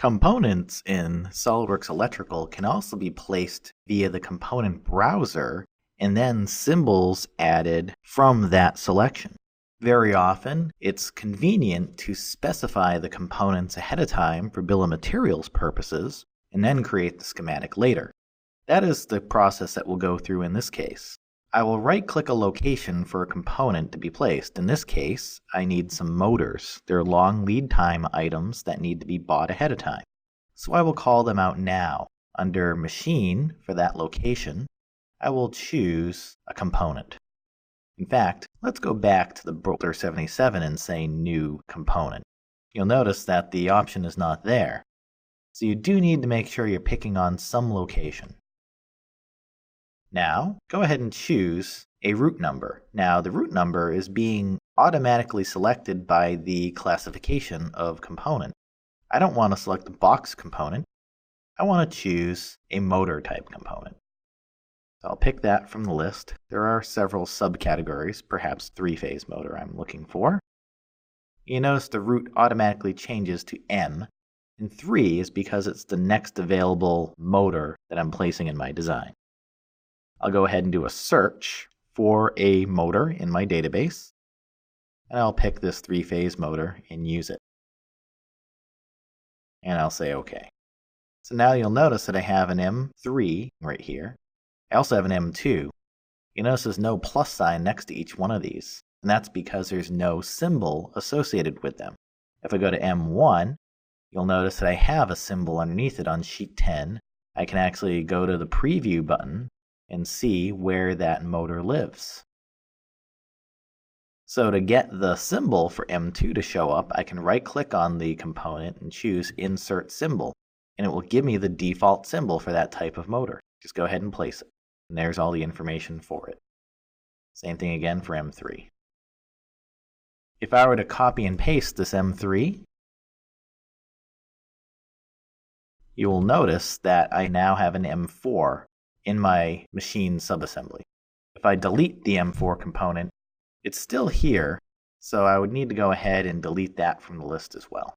Components in SOLIDWORKS Electrical can also be placed via the component browser and then symbols added from that selection. Very often, it's convenient to specify the components ahead of time for bill of materials purposes and then create the schematic later. That is the process that we'll go through in this case. I will right-click a location for a component to be placed. In this case, I need some motors. They're long lead time items that need to be bought ahead of time. So I will call them out now. Under Machine, for that location, I will choose a component. In fact, let's go back to the Bolter 77 and say New Component. You'll notice that the option is not there. So you do need to make sure you're picking on some location. Now, go ahead and choose a root number. Now, the root number is being automatically selected by the classification of component. I don't want to select the box component. I want to choose a motor type component. So I'll pick that from the list. There are several subcategories, perhaps three-phase motor I'm looking for. You notice the root automatically changes to M, and 3 is because it's the next available motor that I'm placing in my design. I'll go ahead and do a search for a motor in my database, and I'll pick this three-phase motor and use it. And I'll say OK. So now you'll notice that I have an M3 right here. I also have an M2. You notice there's no plus sign next to each one of these, and that's because there's no symbol associated with them. If I go to M1, you'll notice that I have a symbol underneath it on sheet 10. I can actually go to the preview button and see where that motor lives. So to get the symbol for M2 to show up, I can right-click on the component and choose Insert Symbol, and it will give me the default symbol for that type of motor. Just go ahead and place it, and there's all the information for it. Same thing again for M3. If I were to copy and paste this M3, you will notice that I now have an M4 in my machine subassembly. If I delete the M4 component, it's still here, so I would need to go ahead and delete that from the list as well.